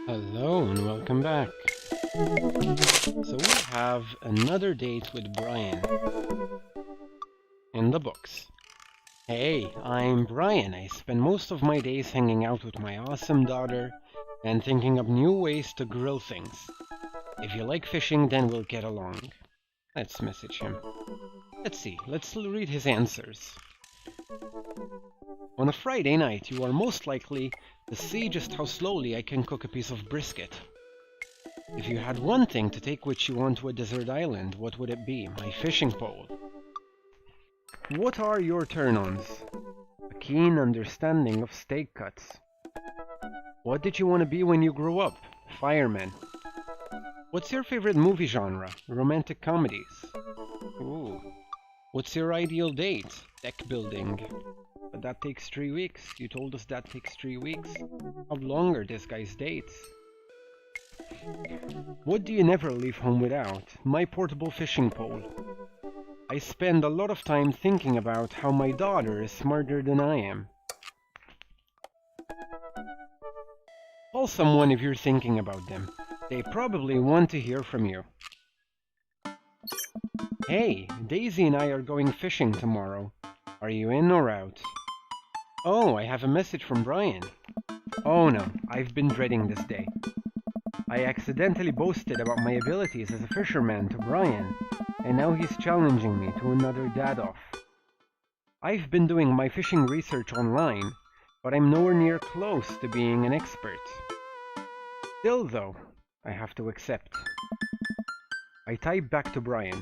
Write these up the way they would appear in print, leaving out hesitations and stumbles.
Hello and welcome back. So we have another date with Brian in the books. Hey, I'm Brian. I spend most of my days hanging out with my awesome daughter and thinking up new ways to grill things. If you like fishing, then we'll get along. Let's message him. Let's see, let's read his answers. On a Friday night, you are most likely to see just how slowly I can cook a piece of brisket. If you had one thing to take with you onto a desert island, what would it be? My fishing pole. What are your turn-ons? A keen understanding of steak cuts. What did you want to be when you grew up? Fireman. What's your favorite movie genre? Romantic comedies. Ooh. What's your ideal date? Deck building. But that takes 3 weeks. You told us that takes 3 weeks. How long are this guy's dates? What do you never leave home without? My portable fishing pole. I spend a lot of time thinking about how my daughter is smarter than I am. Call someone if you're thinking about them. They probably want to hear from you. Hey, Daisy and I are going fishing tomorrow. Are you in or out? Oh, I have a message from Brian. Oh no, I've been dreading this day. I accidentally boasted about my abilities as a fisherman to Brian, and now he's challenging me to another dad-off. I've been doing my fishing research online, but I'm nowhere near close to being an expert. Still though, I have to accept. I type back to Brian.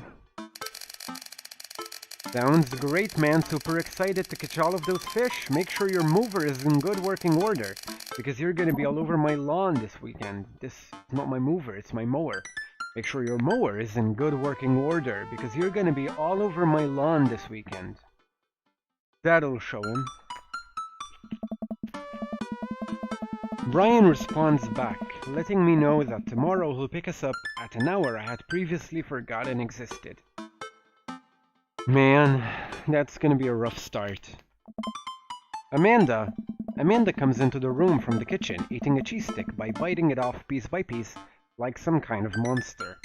Sounds great, man. Super excited to catch all of those fish. Make sure your mover is in good working order, because you're going to be all over my lawn this weekend. This is not my mover, it's my mower. Make sure your mower is in good working order, because you're going to be all over my lawn this weekend. That'll show him. Brian responds back, letting me know that tomorrow he'll pick us up at an hour I had previously forgotten existed. Man, that's gonna be a rough start. Amanda comes into the room from the kitchen, eating a cheese stick by biting it off piece by piece like some kind of monster.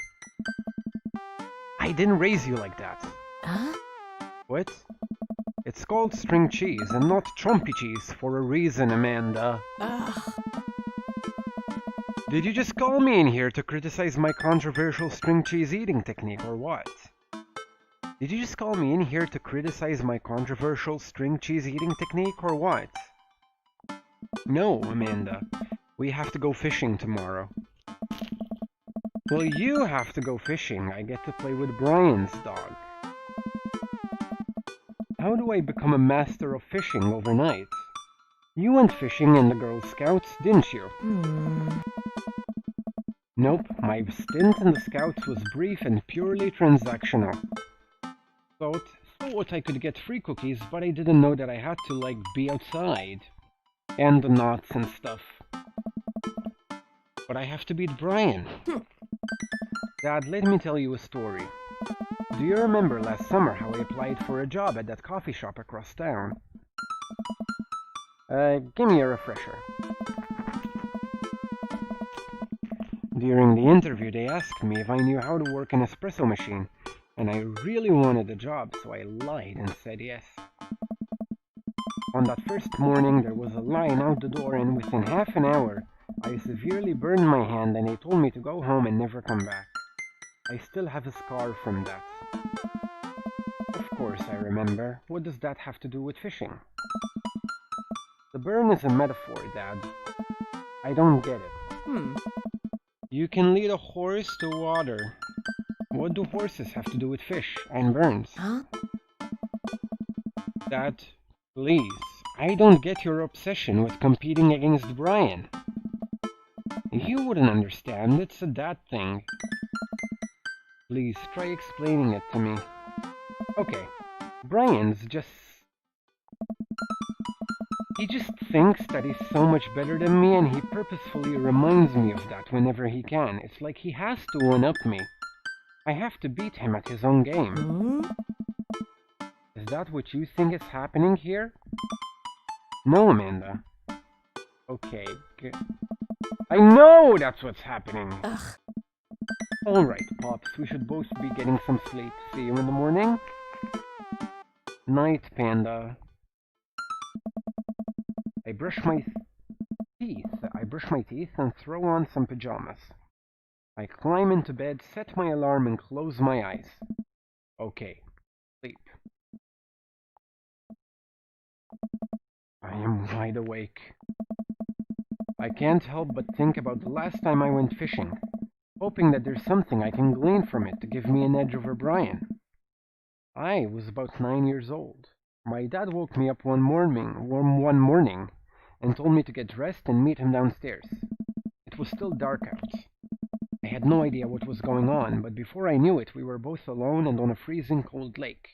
I didn't raise you like that. Huh? What? It's called string cheese and not Trumpy cheese for a reason, Amanda. Ugh. Did you just call me in here to criticize my controversial string cheese eating technique or what? Did you just call me in here to criticize my controversial string cheese eating technique or what? No, Amanda. We have to go fishing tomorrow. Well, you have to go fishing. I get to play with Brian's dog. How do I become a master of fishing overnight? You went fishing in the Girl Scouts, didn't you? Nope, my stint in the Scouts was brief and purely transactional. Thought I could get free cookies, but I didn't know that I had to, be outside. And the knots and stuff. But I have to beat Brian. Dad, let me tell you a story. Do you remember last summer how I applied for a job at that coffee shop across town? Give me a refresher. During the interview, they asked me if I knew how to work an espresso machine, and I really wanted the job, so I lied and said yes. On that first morning, there was a line out the door, and within half an hour, I severely burned my hand, and they told me to go home and never come back. I still have a scar from that. Of course, I remember. What does that have to do with fishing? The burn is a metaphor, Dad. I don't get it. You can lead a horse to water. What do horses have to do with fish and burns? Huh? Dad, please. I don't get your obsession with competing against Brian. You wouldn't understand. It's a dad thing. Please, try explaining it to me. Okay, Brian's just... He just thinks that he's so much better than me, and he purposefully reminds me of that whenever he can. It's like he has to one-up me. I have to beat him at his own game. Is that what you think is happening here? No, Amanda. Okay, good. I know that's what's happening. Ugh. Alright, Pops, we should both be getting some sleep. See you in the morning? Night, Panda. I brush my teeth and throw on some pajamas. I climb into bed, set my alarm, and close my eyes. Okay, sleep. I am wide awake. I can't help but think about the last time I went fishing, hoping that there's something I can glean from it to give me an edge over Brian. I was about 9 years old. My dad woke me up one morning and told me to get dressed and meet him downstairs. It was still dark out. I had no idea what was going on, but before I knew it, we were both alone and on a freezing cold lake.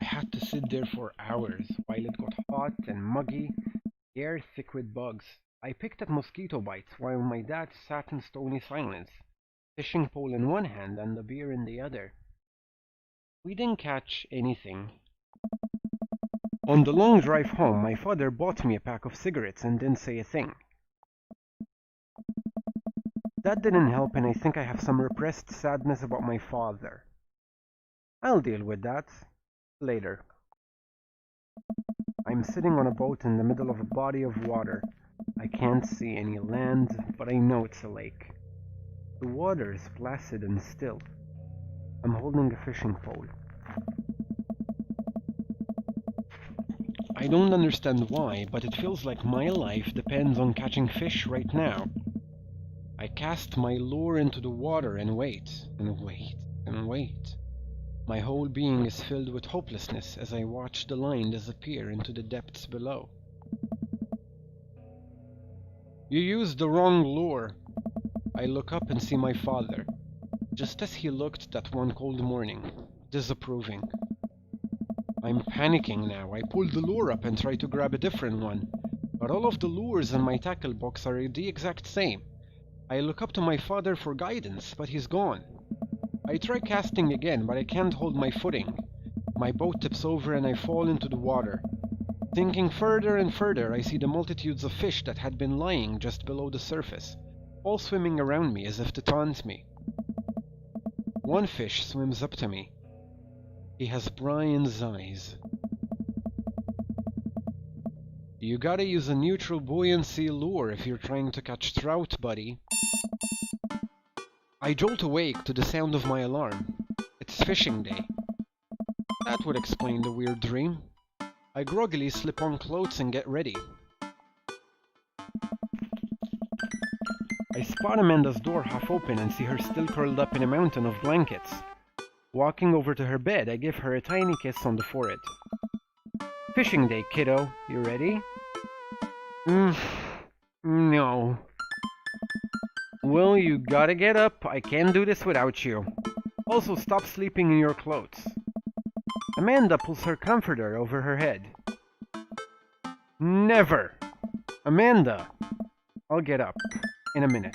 I had to sit there for hours while it got hot and muggy, the air thick with bugs. I picked at mosquito bites while my dad sat in stony silence, fishing pole in one hand and the beer in the other. We didn't catch anything. On the long drive home, my father bought me a pack of cigarettes and didn't say a thing. That didn't help, and I think I have some repressed sadness about my father. I'll deal with that later. I'm sitting on a boat in the middle of a body of water. I can't see any land, but I know it's a lake. The water is placid and still. I'm holding a fishing pole. I don't understand why, but it feels like my life depends on catching fish right now. I cast my lure into the water and wait, and wait, and wait. My whole being is filled with hopelessness as I watch the line disappear into the depths below. You used the wrong lure. I look up and see my father, just as he looked that one cold morning, disapproving. I'm panicking now. I pull the lure up and try to grab a different one, but all of the lures in my tackle box are the exact same. I look up to my father for guidance, but he's gone. I try casting again, but I can't hold my footing. My boat tips over and I fall into the water. Sinking further and further, I see the multitudes of fish that had been lying just below the surface, all swimming around me as if to taunt me. One fish swims up to me. He has Brian's eyes. You gotta use a neutral buoyancy lure if you're trying to catch trout, buddy. I jolt awake to the sound of my alarm. It's fishing day. That would explain the weird dream. I groggily slip on clothes and get ready. I spot Amanda's door half open and see her still curled up in a mountain of blankets. Walking over to her bed, I give her a tiny kiss on the forehead. Fishing day, kiddo. You ready? No. Well, you gotta get up. I can't do this without you. Also, stop sleeping in your clothes. Amanda pulls her comforter over her head. Never! Amanda! I'll get up. In a minute.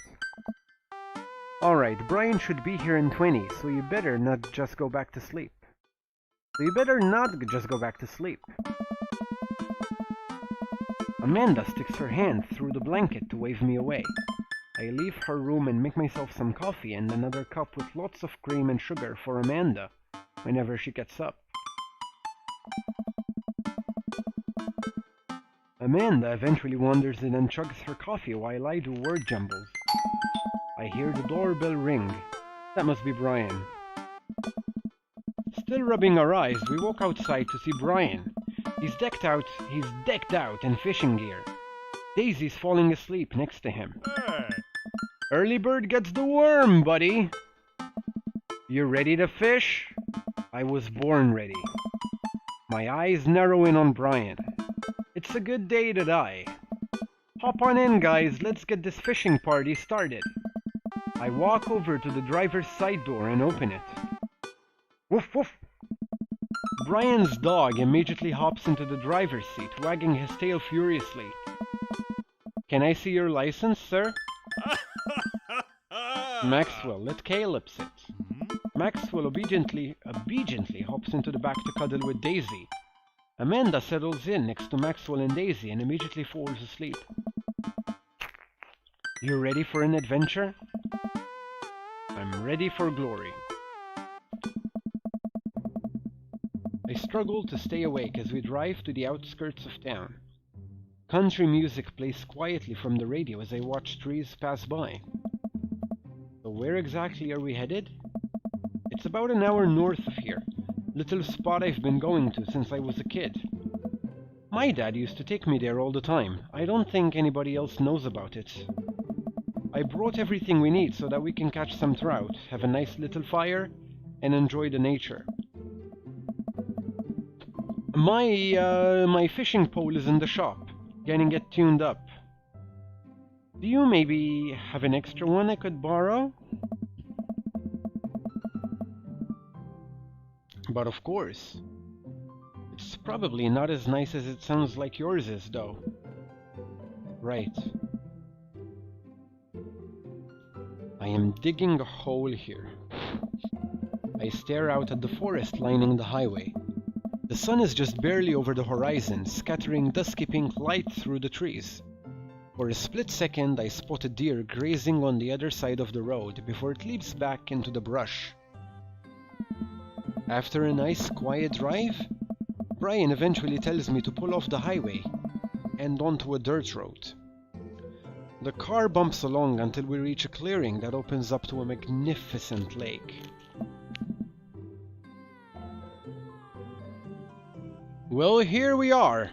Alright, Brian should be here in 20, so you better not just go back to sleep. Amanda sticks her hand through the blanket to wave me away. I leave her room and make myself some coffee and another cup with lots of cream and sugar for Amanda whenever she gets up. Amanda eventually wanders in and chugs her coffee while I do word jumbles. I hear the doorbell ring. That must be Brian. Still rubbing our eyes, we walk outside to see Brian. He's decked out in fishing gear. Daisy's falling asleep next to him. Hey. Early bird gets the worm, buddy. You ready to fish? I was born ready. My eyes narrow in on Brian. It's a good day to die. Hop on in, guys. Let's get this fishing party started. I walk over to the driver's side door and open it. Woof woof. Brian's dog immediately hops into the driver's seat, wagging his tail furiously. Can I see your license, sir? Maxwell, let Caleb sit. Maxwell obediently obediently hops into the back to cuddle with Daisy. Amanda settles in next to Maxwell and Daisy and immediately falls asleep. You ready for an adventure? I'm ready for glory. I struggle to stay awake as we drive to the outskirts of town. Country music plays quietly from the radio as I watch trees pass by. So where exactly are we headed? It's about an hour north of here, little spot I've been going to since I was a kid. My dad used to take me there all the time. I don't think anybody else knows about it. I brought everything we need so that we can catch some trout, have a nice little fire, and enjoy the nature. My fishing pole is in the shop, getting it tuned up. Do you maybe have an extra one I could borrow? But of course. It's probably not as nice as it sounds like yours is, though. Right. I am digging a hole here. I stare out at the forest lining the highway. The sun is just barely over the horizon, scattering dusky pink light through the trees. For a split second, I spot a deer grazing on the other side of the road before it leaps back into the brush. After a nice, quiet drive, Brian eventually tells me to pull off the highway and onto a dirt road. The car bumps along until we reach a clearing that opens up to a magnificent lake. Well, here we are!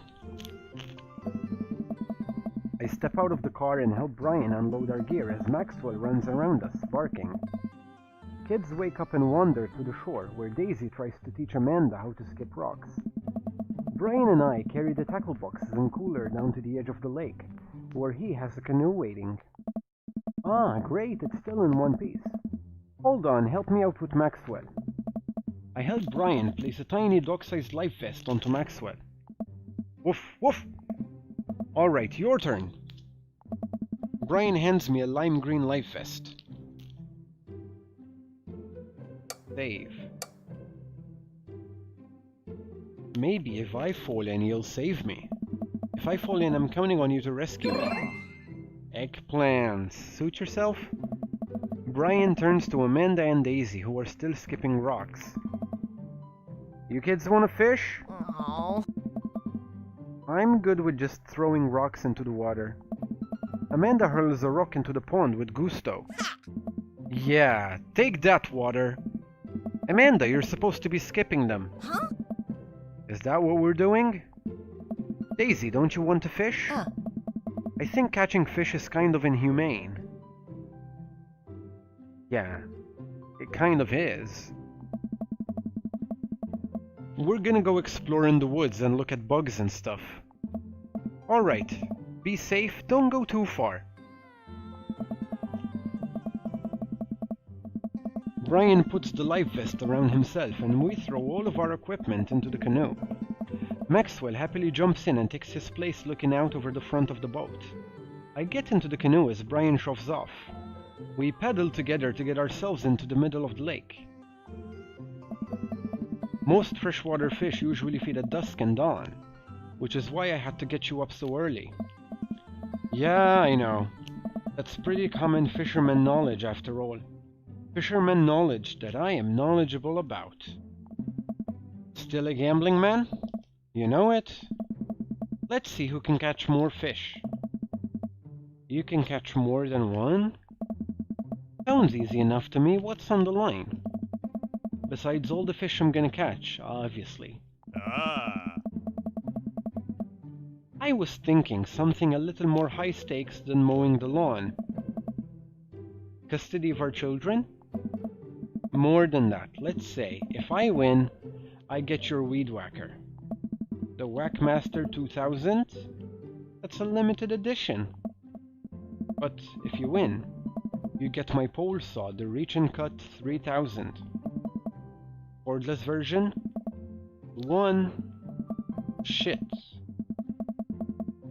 I step out of the car and help Brian unload our gear as Maxwell runs around us, barking. Kids wake up and wander to the shore, where Daisy tries to teach Amanda how to skip rocks. Brian and I carry the tackle boxes and cooler down to the edge of the lake, where he has a canoe waiting. Ah, great, it's still in one piece. Hold on, help me out with Maxwell. I help Brian place a tiny dog-sized life vest onto Maxwell. Woof, woof! Alright, your turn. Brian hands me a lime green life vest. Save. Maybe if I fall in, you'll save me. If I fall in, I'm counting on you to rescue me. Eggplants. Suit yourself? Brian turns to Amanda and Daisy, who are still skipping rocks. You kids want to fish? Aww. I'm good with just throwing rocks into the water. Amanda hurls a rock into the pond with gusto. Yeah, take that, water. Amanda, you're supposed to be skipping them. Huh? Is that what we're doing? Daisy, don't you want to fish? I think catching fish is kind of inhumane. Yeah, it kind of is. We're gonna go explore in the woods and look at bugs and stuff. Alright, be safe, don't go too far. Brian puts the life vest around himself and we throw all of our equipment into the canoe. Maxwell happily jumps in and takes his place looking out over the front of the boat. I get into the canoe as Brian shoves off. We paddle together to get ourselves into the middle of the lake. Most freshwater fish usually feed at dusk and dawn, which is why I had to get you up so early. Yeah, I know. That's pretty common fisherman knowledge after all. Fisherman knowledge that I am knowledgeable about. Still a gambling man? You know it? Let's see who can catch more fish. You can catch more than one? Sounds easy enough to me. What's on the line? Besides all the fish I'm gonna catch, obviously. I was thinking something a little more high stakes than mowing the lawn. Custody of our children? More than that. Let's say, if I win, I get your weed whacker. The Whackmaster 2000? That's a limited edition. But if you win, you get my pole saw, the Reach and Cut 3000. Cordless version? Shit.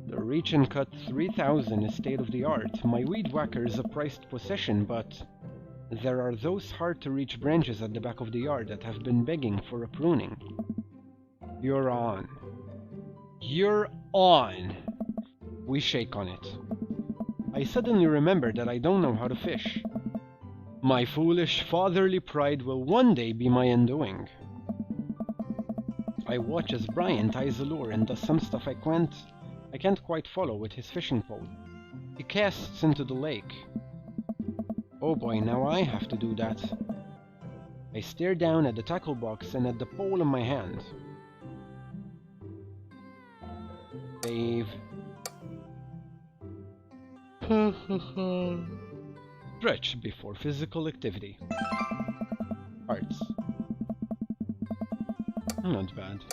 The Reach and Cut 3000 is state of the art. My weed whacker is a prized possession, but There are those hard-to-reach branches at the back of the yard that have been begging for a pruning. You're on. You're on! We shake on it. I suddenly remember that I don't know how to fish. My foolish fatherly pride will one day be my undoing. I watch as Brian ties a lure and does some stuff I can't quite follow with his fishing pole. He casts into the lake. Oh boy, now I have to do that. I stare down at the tackle box and at the pole in my hand. Dave. Stretch before physical activity. Hearts. Not bad.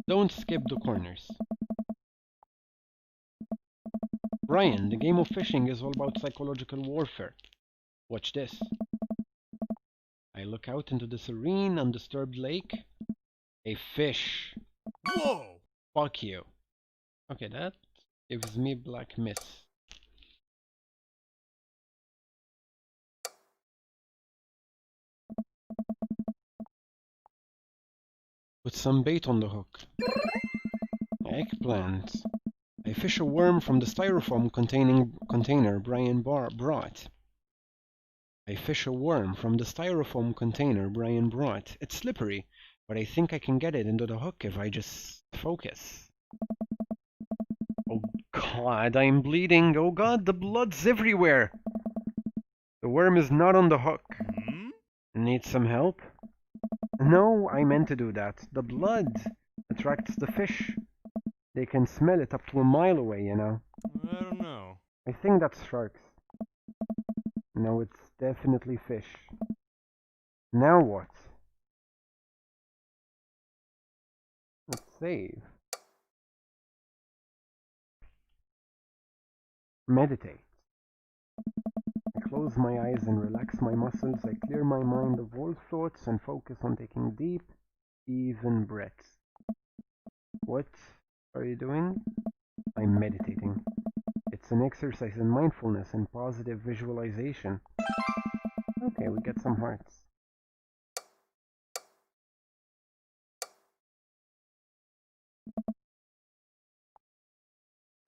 Don't skip the corners. Brian, the game of fishing is all about psychological warfare. Watch this. I look out into the serene, undisturbed lake. A fish. Whoa! Fuck you. Okay, that gives me black miss. Put some bait on the hook. Eggplant. I fish a worm from the styrofoam container Brian brought. I fish a worm from the styrofoam container Brian brought. It's slippery, but I think I can get it into the hook if I just focus. Oh god, I'm bleeding. Oh god, the blood's everywhere. The worm is not on the hook. Need some help? No, I meant to do that. The blood attracts the fish. They can smell it up to a mile away, you know. I don't know. I think that's sharks. No, it's definitely fish. Now what? Let's save. Meditate. I close my eyes and relax my muscles. I clear my mind of all thoughts and focus on taking deep, even breaths. What are you doing? I'm meditating. It's an exercise in mindfulness and positive visualization. Okay, we get some hearts.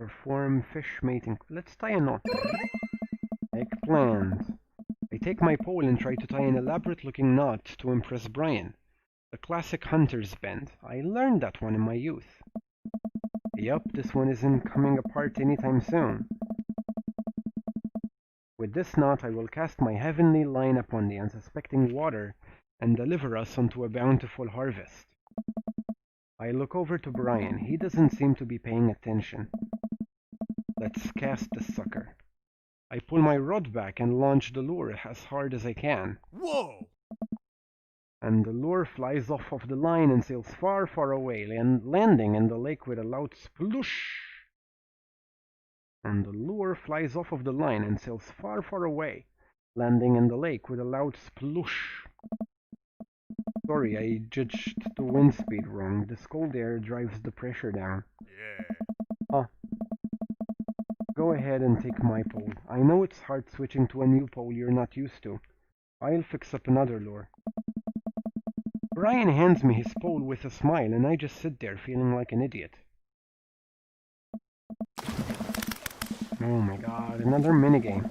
Perform fish mating. Let's tie a knot. Eggplant. I take my pole and try to tie an elaborate-looking knot to impress Brian. The classic hunter's bend. I learned that one in my youth. Yup, this one isn't coming apart anytime soon. With this knot I will cast my heavenly line upon the unsuspecting water and deliver us onto a bountiful harvest. I look over to Brian. He doesn't seem to be paying attention. Let's cast the sucker. I pull my rod back and launch the lure as hard as I can. Whoa! And the lure flies off of the line and sails far, far away, landing in the lake with a loud sploosh. And the lure flies off of the line and sails far, far away, landing in the lake with a loud sploosh. Sorry, I judged the wind speed wrong. This cold air drives the pressure down. Yeah. Go ahead and take my pole. I know it's hard switching to a new pole you're not used to. I'll fix up another lure. Brian hands me his pole with a smile, and I just sit there feeling like an idiot. Oh my god, another minigame.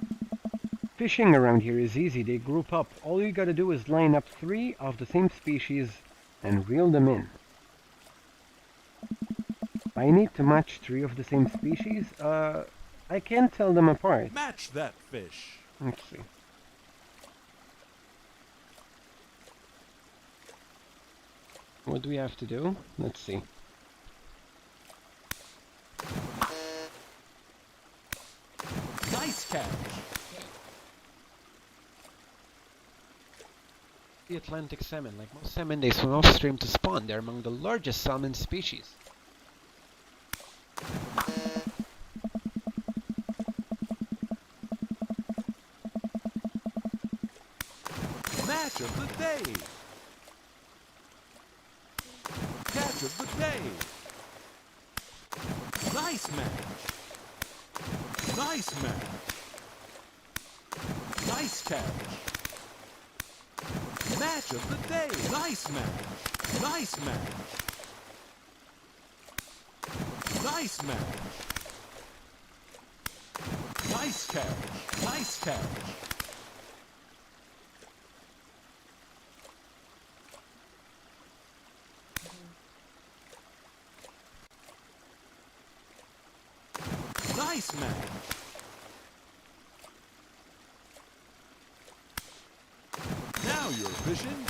Fishing around here is easy. They group up. All you gotta do is line up 3 of the same species and reel them in. I need to match 3 of the same species. I can't tell them apart. Match that fish. Let's see. What do we have to do? Let's see. Nice catch. The Atlantic salmon, like most salmon, they swim offstream to spawn. They're among the largest salmon species. Match of the day. Catch of the day. Nice match. Nice match. Nice catch. Match of the day. Nice match. Nice match. Nice match. Nice catch. Nice catch. Nice match. Now you're fishing.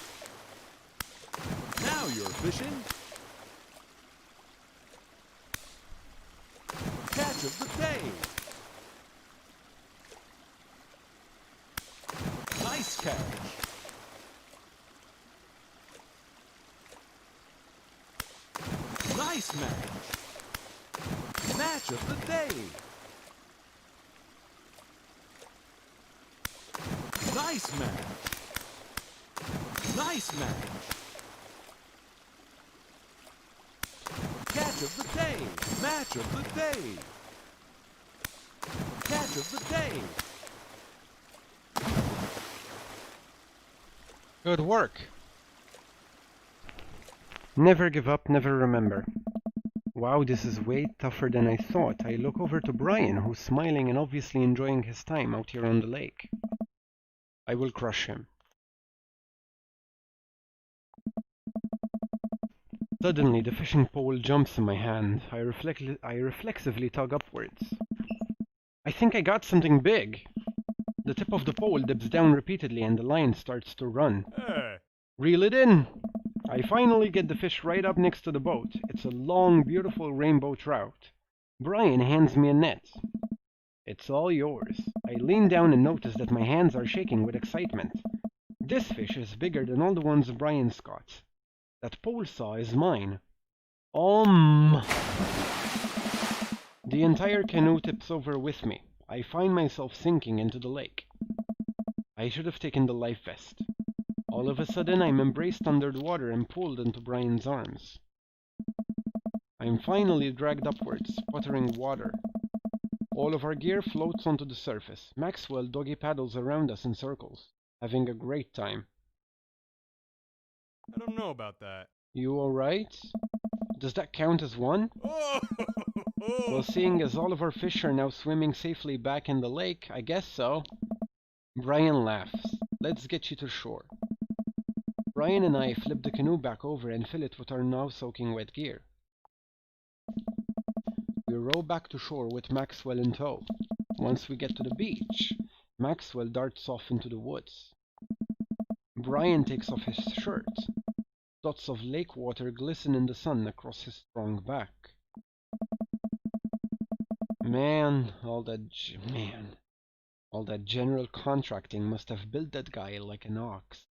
Now you're fishing. Catch of the day. Nice catch. Nice match. Match of the day. Nice match. Nice match. Catch of the day. Match of the day. Catch of the day. Good work. Never give up, never remember. Wow, this is way tougher than I thought. I look over to Brian, who's smiling and obviously enjoying his time out here on the lake. I will crush him. Suddenly, the fishing pole jumps in my hand. I reflexively tug upwards. I think I got something big. The tip of the pole dips down repeatedly and the line starts to run. Reel it in. I finally get the fish right up next to the boat. It's a long, beautiful rainbow trout. Brian hands me a net. It's all yours. I lean down and notice that my hands are shaking with excitement. This fish is bigger than all the ones Brian's caught. That pole saw is mine. The entire canoe tips over with me. I find myself sinking into the lake. I should have taken the life vest. All of a sudden, I'm embraced under the water and pulled into Brian's arms. I'm finally dragged upwards, sputtering water. All of our gear floats onto the surface. Maxwell doggy paddles around us in circles, having a great time. I don't know about that. You alright? Does that count as one? Oh! Well, seeing as all of our fish are now swimming safely back in the lake, I guess so. Brian laughs. Let's get you to shore. Brian and I flip the canoe back over and fill it with our now soaking wet gear. We row back to shore with Maxwell in tow. Once we get to the beach, Maxwell darts off into the woods. Brian takes off his shirt. Dots of lake water glisten in the sun across his strong back. Man, all that general contracting must have built that guy like an ox.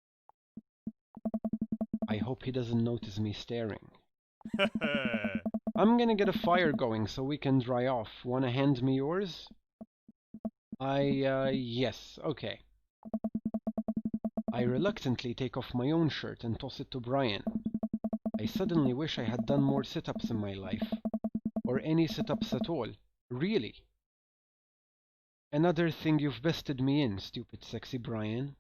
I hope he doesn't notice me staring. I'm gonna get a fire going so we can dry off. Wanna hand me yours? Yes, okay. I reluctantly take off my own shirt and toss it to Brian. I suddenly wish I had done more sit-ups in my life. Or any sit-ups at all. Really. Another thing you've bested me in, stupid sexy Brian.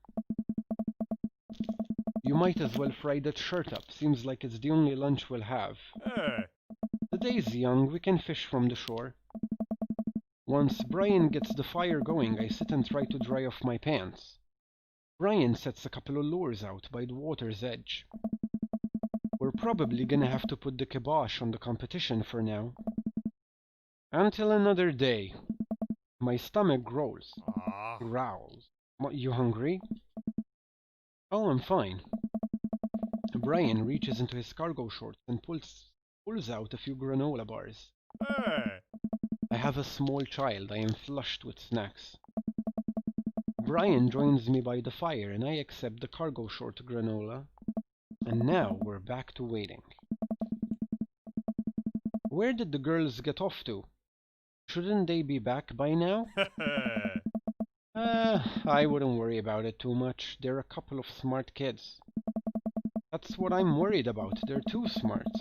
You might as well fry that shirt up. Seems like it's the only lunch we'll have. The day's young, we can fish from the shore. Once Brian gets the fire going, I sit and try to dry off my pants. Brian sets a couple of lures out by the water's edge. We're probably gonna have to put the kibosh on the competition for now. Until another day. My stomach growls. Growls. You hungry? Oh, I'm fine. Brian reaches into his cargo shorts and pulls out a few granola bars. I have a small child. I am flushed with snacks. Brian joins me by the fire and I accept the cargo short granola. And now we're back to waiting. Where did the girls get off to? Shouldn't they be back by now? I wouldn't worry about it too much. They're a couple of smart kids. That's what I'm worried about. They're too smart.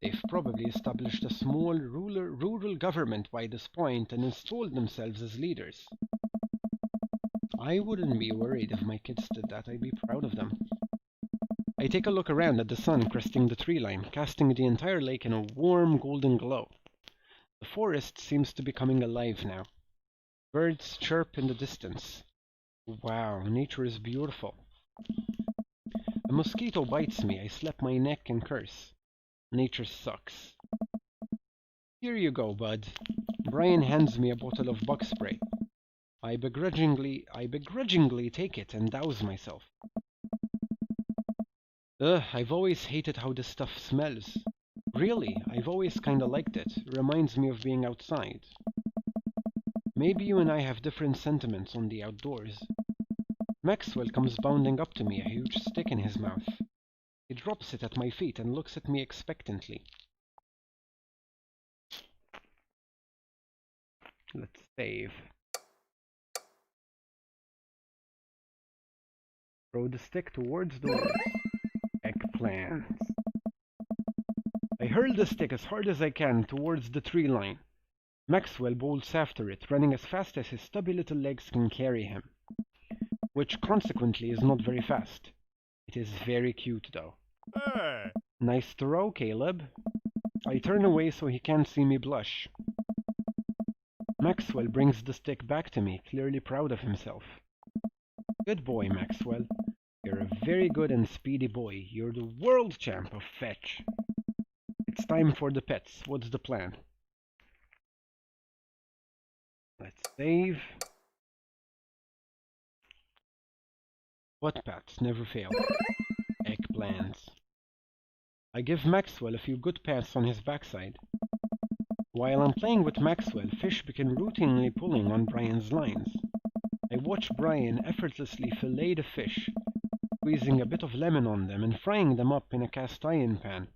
They've probably established a small rural government by this point and installed themselves as leaders. I wouldn't be worried if my kids did that. I'd be proud of them. I take a look around at the sun cresting the tree line, casting the entire lake in a warm golden glow. The forest seems to be coming alive now. Birds chirp in the distance. Wow, nature is beautiful. A mosquito bites me. I slap my neck and curse. Nature sucks. Here you go, bud. Brian hands me a bottle of bug spray. I begrudgingly take it and douse myself. Ugh, I've always hated how this stuff smells. Really, I've always kinda liked it. Reminds me of being outside. Maybe you and I have different sentiments on the outdoors. Maxwell comes bounding up to me, a huge stick in his mouth. He drops it at my feet and looks at me expectantly. Let's save. Throw the stick towards the woods. Eggplants. I hurl the stick as hard as I can towards the tree line. Maxwell bolts after it, running as fast as his stubby little legs can carry him. Which consequently is not very fast. It is very cute though. Hey! Nice throw, Caleb. I turn away so he can't see me blush. Maxwell brings the stick back to me, clearly proud of himself. Good boy, Maxwell. You're a very good and speedy boy. You're the world champ of fetch. It's time for the pets. What's the plan? Let's save. What pats never fail? Eggplants. I give Maxwell a few good pats on his backside. While I'm playing with Maxwell, fish begin routinely pulling on Brian's lines. I watch Brian effortlessly fillet the fish, squeezing a bit of lemon on them and frying them up in a cast iron pan.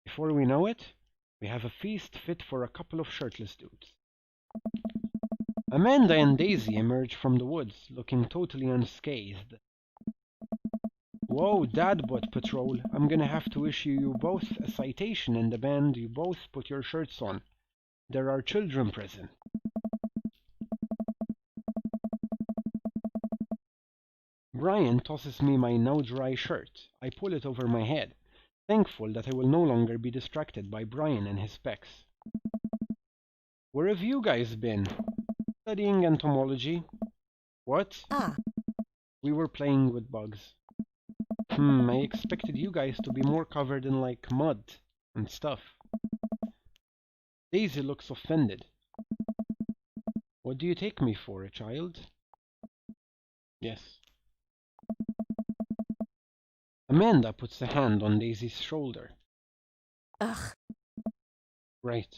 Before we know it, we have a feast fit for a couple of shirtless dudes. Amanda and Daisy emerge from the woods, looking totally unscathed. Whoa, Dadbutt Patrol, I'm gonna have to issue you both a citation and demand you both put your shirts on. There are children present. Brian tosses me my now dry shirt. I pull it over my head, thankful that I will no longer be distracted by Brian and his specs. Where have you guys been? Studying entomology. What? We were playing with bugs. I expected you guys to be more covered in, like, mud and stuff. Daisy looks offended. What do you take me for, a child? Yes. Amanda puts a hand on Daisy's shoulder. Ugh. Right.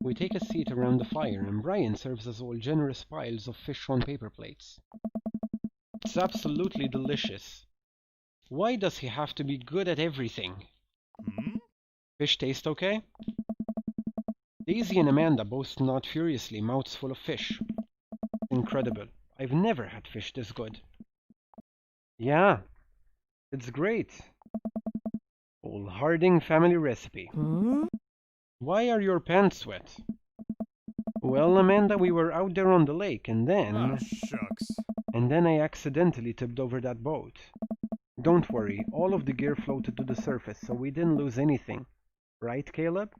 We take a seat around the fire and Brian serves us all generous piles of fish on paper plates. It's absolutely delicious. Why does he have to be good at everything? Fish taste okay? Daisy and Amanda both nod furiously, mouths full of fish. Incredible. I've never had fish this good. Yeah, it's great. Old Harding family recipe. Why are your pants wet? Well, Amanda, we were out there on the lake and then... Ah, shucks. And then I accidentally tipped over that boat. Don't worry, all of the gear floated to the surface, so we didn't lose anything. Right, Caleb?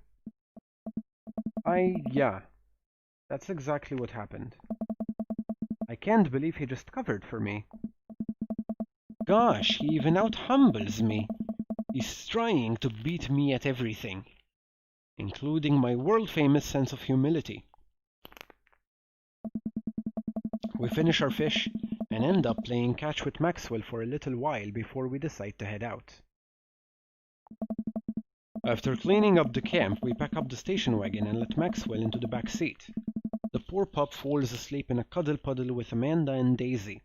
Yeah. That's exactly what happened. I can't believe he just covered for me. Gosh, he even out-humbles me. He's trying to beat me at everything, including my world-famous sense of humility. We finish our fish and end up playing catch with Maxwell for a little while before we decide to head out. After cleaning up the camp, we pack up the station wagon and let Maxwell into the back seat. The poor pup falls asleep in a cuddle puddle with Amanda and Daisy.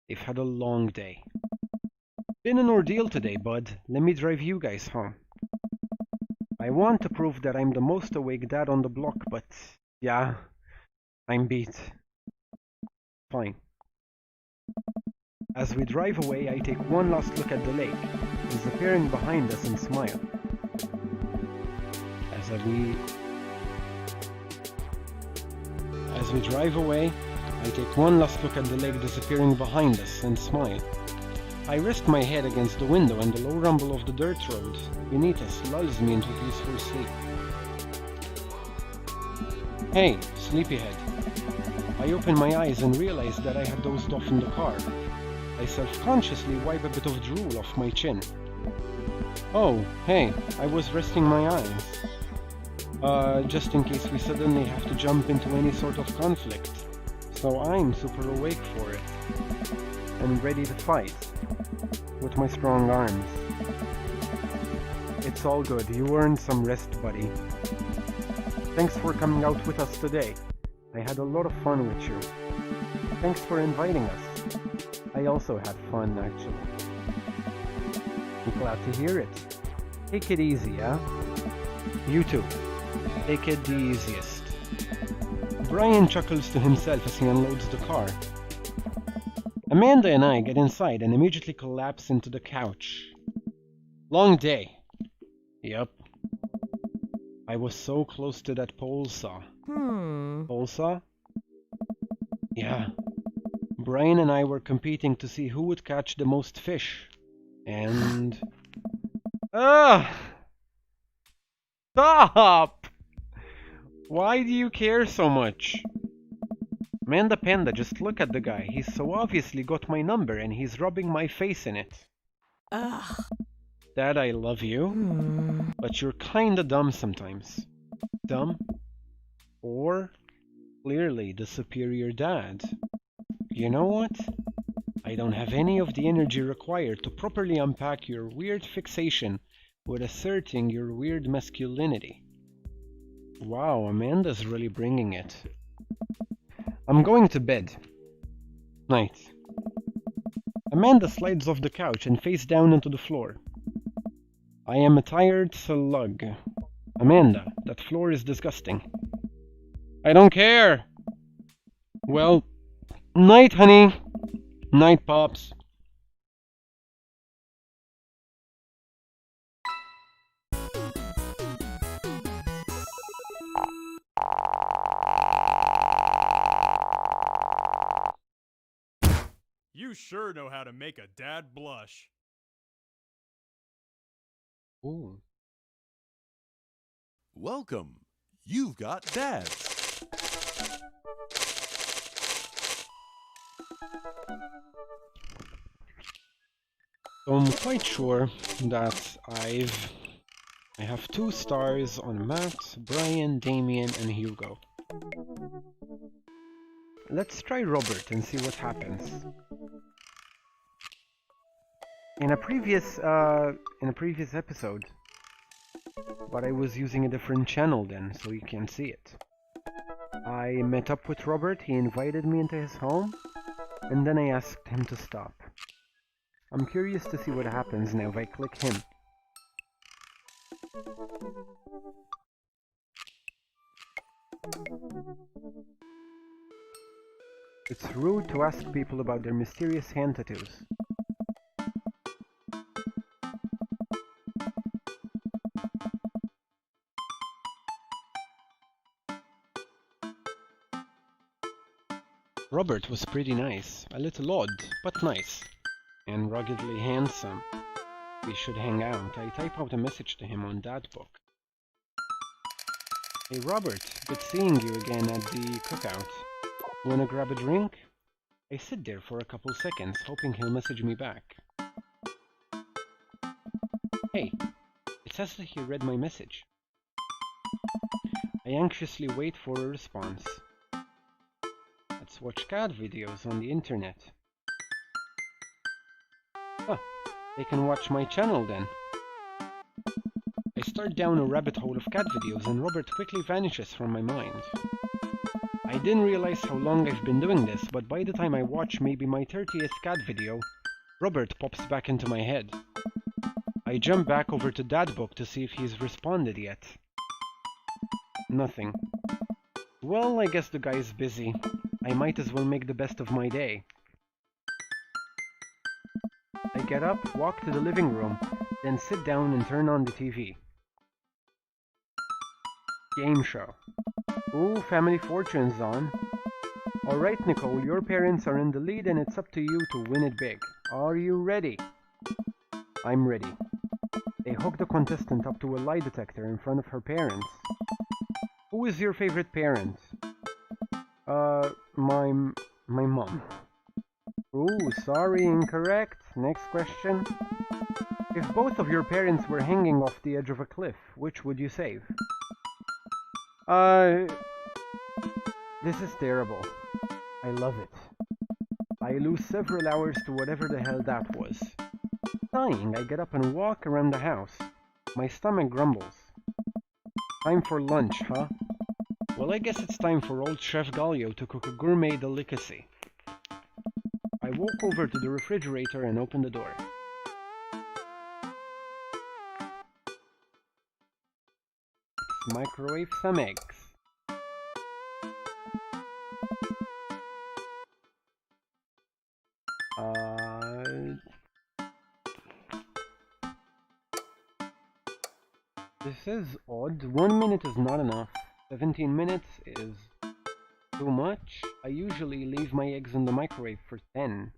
They've had a long day. Been an ordeal today, bud. Let me drive you guys home. I want to prove that I'm the most awake dad on the block, but yeah, I'm beat. Fine. As we drive away, I take one last look at the lake. He's appearing behind us and smile. As we drive away, I take one last look at the lake disappearing behind us and smile. I rest my head against the window and the low rumble of the dirt road beneath us lulls me into peaceful sleep. Hey, sleepyhead. I open my eyes and realize that I had dozed off in the car. I self-consciously wipe a bit of drool off my chin. Oh, hey, I was resting my eyes. Just in case we suddenly have to jump into any sort of conflict. So I'm super awake for it. And ready to fight. With my strong arms. It's all good, you earned some rest, buddy. Thanks for coming out with us today. I had a lot of fun with you. Thanks for inviting us. I also had fun, actually. I'm glad to hear it. Take it easy, huh? You too. Take it the easiest. Brian chuckles to himself as he unloads the car. Amanda and I get inside and immediately collapse into the couch. Long day. Yup. I was so close to that pole saw. Pole saw? Yeah. Brian and I were competing to see who would catch the most fish. And... Ah! Stop! Why do you care so much? Amanda Panda, just look at the guy. He's so obviously got my number and he's rubbing my face in it. Ugh. Dad, I love you, but you're kinda dumb sometimes. Dumb? Or clearly the superior dad. You know what? I don't have any of the energy required to properly unpack your weird fixation with asserting your weird masculinity. Wow, Amanda's really bringing it. I'm going to bed. Night. Amanda slides off the couch and face down onto the floor. I am a tired slug. Amanda, that floor is disgusting. I don't care! Well, night, honey. Night, Pops. You sure know how to make a dad blush. Ooh. Welcome. You've got dads. So I'm quite sure that I have 2 stars on Matt, Brian, Damien, and Hugo. Let's try Robert and see what happens. In a previous episode, but I was using a different channel then, so you can see it. I met up with Robert, he invited me into his home, and then I asked him to stop. I'm curious to see what happens now if I click him. It's rude to ask people about their mysterious hand tattoos. Robert was pretty nice, a little odd, but nice, and ruggedly handsome. We should hang out. I type out a message to him on Dadbook. Hey Robert, good seeing you again at the cookout. Wanna grab a drink? I sit there for a couple seconds, hoping he'll message me back. Hey, it says that he read my message. I anxiously wait for a response. Let's watch cat videos on the internet. Ah, they can watch my channel then. I start down a rabbit hole of cat videos and Robert quickly vanishes from my mind. I didn't realize how long I've been doing this, but by the time I watch maybe my 30th cat video, Robert pops back into my head. I jump back over to Dadbook to see if he's responded yet. Nothing. Well, I guess the guy's busy. I might as well make the best of my day. I get up, walk to the living room, then sit down and turn on the TV. Game show. Ooh, Family Fortune's on. Alright, Nicole, your parents are in the lead and it's up to you to win it big. Are you ready? I'm ready. They hook the contestant up to a lie detector in front of her parents. Who is your favorite parent? My mom. Ooh, sorry, incorrect. Next question. If both of your parents were hanging off the edge of a cliff, which would you save? This is terrible. I love it. I lose several hours to whatever the hell that was. Sighing, I get up and walk around the house. My stomach grumbles. Time for lunch, huh? Well, I guess it's time for old Chef Galio to cook a gourmet delicacy. I walk over to the refrigerator and open the door. Microwave some eggs. This is odd. 1 minute is not enough. 17 minutes is too much. I usually leave my eggs in the microwave for 10.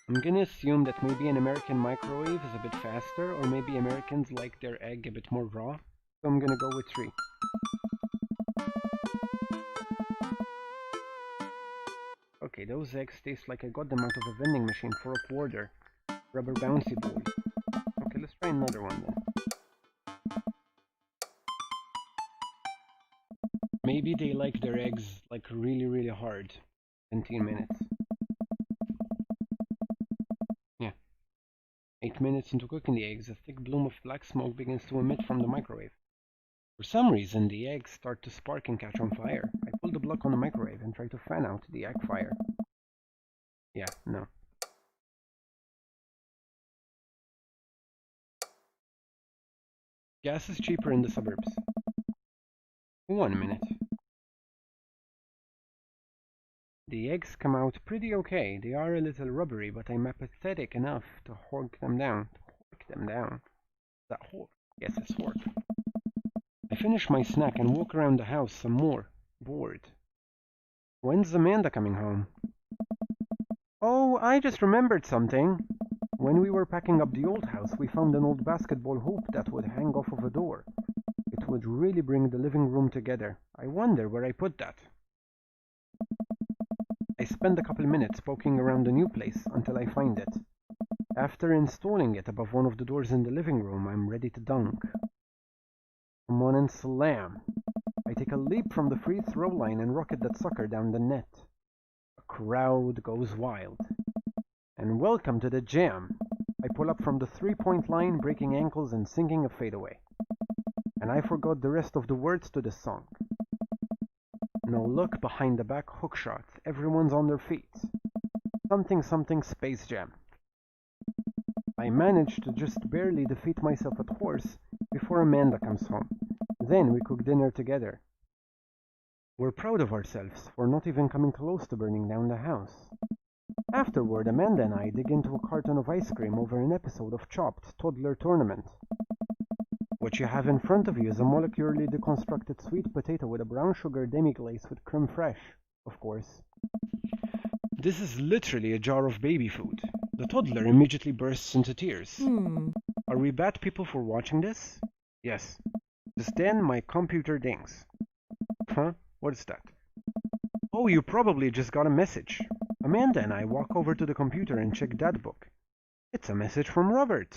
I'm gonna assume that maybe an American microwave is a bit faster, or maybe Americans like their egg a bit more raw. So I'm gonna go with 3. Okay, those eggs taste like I got them out of a vending machine for a quarter. Rubber bouncy ball. Okay, let's try another one then. Maybe they like their eggs like really hard. 17 minutes. Yeah. 8 minutes into cooking the eggs, a thick bloom of black smoke begins to emit from the microwave. For some reason, the eggs start to spark and catch on fire. I pull the block on the microwave and try to fan out the egg fire. Yeah, no. Gas is cheaper in the suburbs. 1 minute. The eggs come out pretty okay. They are a little rubbery, but I'm apathetic enough to hork them down. Is that hork? Yes, it's hork. I finish my snack and walk around the house some more. Bored. When's Amanda coming home? Oh, I just remembered something. When we were packing up the old house, we found an old basketball hoop that would hang off of a door. It would really bring the living room together. I wonder where I put that. I spend a couple minutes poking around the new place until I find it. After installing it above one of the doors in the living room, I'm ready to dunk. Come on and slam. I take a leap from the free throw line and rocket that sucker down the net. The crowd goes wild. And welcome to the jam. I pull up from the three-point line, breaking ankles and singing a fadeaway. And I forgot the rest of the words to the song. No look behind the back hook shot. Everyone's on their feet. Something Space Jam. I manage to just barely defeat myself at horse before Amanda comes home. Then we cook dinner together. We're proud of ourselves for not even coming close to burning down the house. Afterward, Amanda and I dig into a carton of ice cream over an episode of Chopped Toddler Tournament. What you have in front of you is a molecularly deconstructed sweet potato with a brown sugar demi-glaze with creme fraiche, of course. This is literally a jar of baby food. The toddler immediately bursts into tears. Are we bad people for watching this? Yes. Just then my computer dings. Huh? What is that? Oh, you probably just got a message. Amanda and I walk over to the computer and check that book. It's a message from Robert.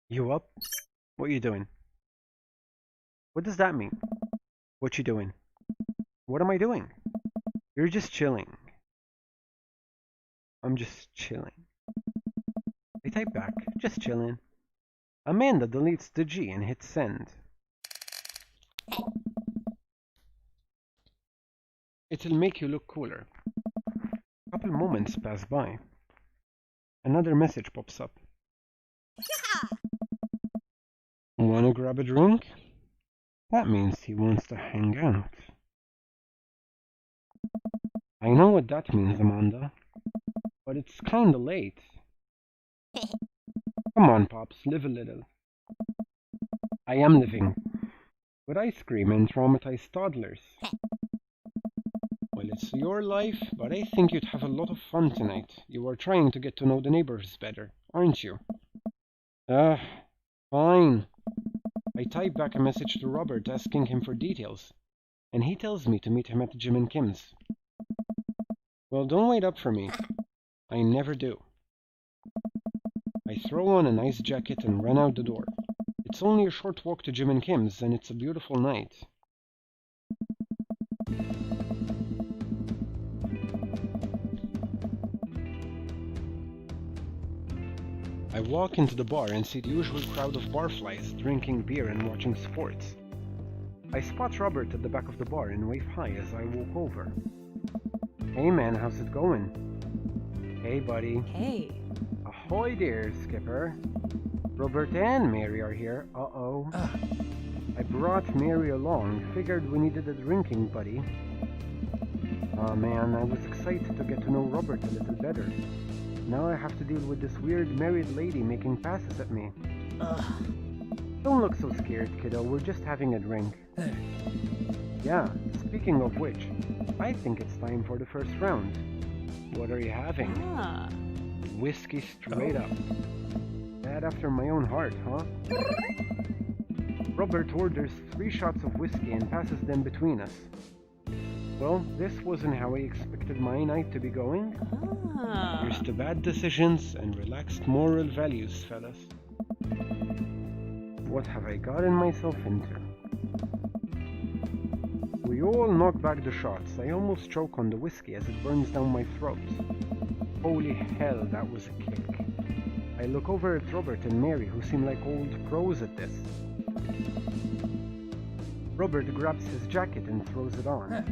You up? What you doing? What does that mean? What you doing? What am I doing? You're just chilling. I'm just chilling. I type back, just chilling. Amanda deletes the G and hits send. It'll make you look cooler. A couple moments pass by. Another message pops up. Wanna grab a drink? That means he wants to hang out. I know what that means, Amanda. But it's kinda late. Come on, Pops, live a little. I am living. With ice cream and traumatized toddlers. Well, it's your life, but I think you'd have a lot of fun tonight. You are trying to get to know the neighbors better, aren't you? Ah, fine. I type back a message to Robert asking him for details, and he tells me to meet him at Jim and Kim's. Well, don't wait up for me. I never do. I throw on a nice jacket and run out the door. It's only a short walk to Jim and Kim's, and it's a beautiful night. I walk into the bar and see the usual crowd of barflies drinking beer and watching sports. I spot Robert at the back of the bar and wave hi as I walk over. Hey man, how's it going? Hey buddy. Hey. Ahoy there, Skipper. Robert and Mary are here. Uh-oh. I brought Mary along. Figured we needed a drinking buddy. Oh man, I was excited to get to know Robert a little better. Now I have to deal with this weird married lady making passes at me. Ugh. Don't look so scared, kiddo. We're just having a drink. Yeah, speaking of which, I think it's time for the first round. What are you having? Ah. Whiskey straight up. That after my own heart, huh? Robert orders 3 shots of whiskey and passes them between us. Well, this wasn't how I expected my night to be going. Ah. Here's to bad decisions and relaxed moral values, fellas. What have I gotten myself into? We all knock back the shots. I almost choke on the whiskey as it burns down my throat. Holy hell, that was a kick. I look over at Robert and Mary, who seem like old pros at this. Robert grabs his jacket and throws it on.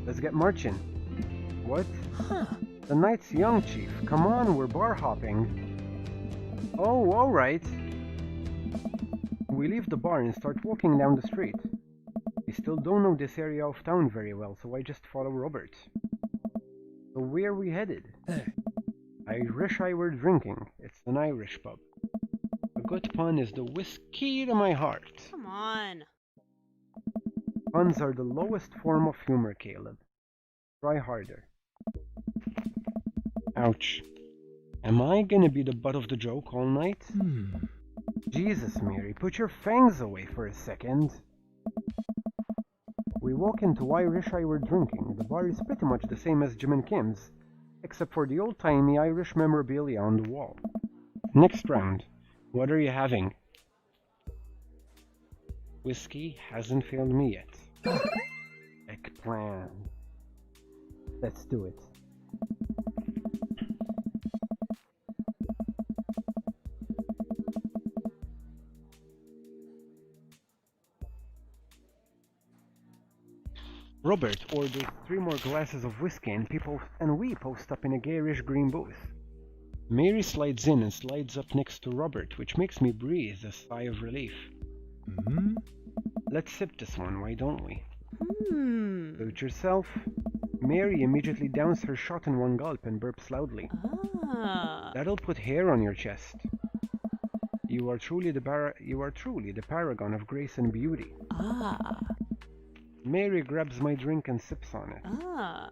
Let's get marching. What? Huh. The night's young, Chief. Come on, we're bar hopping. Oh, alright. We leave the bar and start walking down the street. I still don't know this area of town very well, so I just follow Robert. So where are we headed? I wish I were drinking. It's an Irish pub. A good pun is the whiskey to my heart. Come on. Puns are the lowest form of humor, Caleb. Try harder. Ouch. Am I gonna be the butt of the joke all night? Jesus, Mary, put your fangs away for a second. We walk into Irish I Were Drinking. The bar is pretty much the same as Jim and Kim's, except for the old-timey Irish memorabilia on the wall. Next round. What are you having? Whiskey hasn't failed me yet. Eggplant. Let's do it. Robert orders 3 more glasses of whiskey and we post up in a garish green booth. Mary slides in and slides up next to Robert, which makes me breathe a sigh of relief. Let's sip this one, why don't we? Hmm. Suit yourself. Mary immediately downs her shot in one gulp and burps loudly. Ah. That'll put hair on your chest. You are truly the paragon of grace and beauty. Ah. Mary grabs my drink and sips on it. Ah.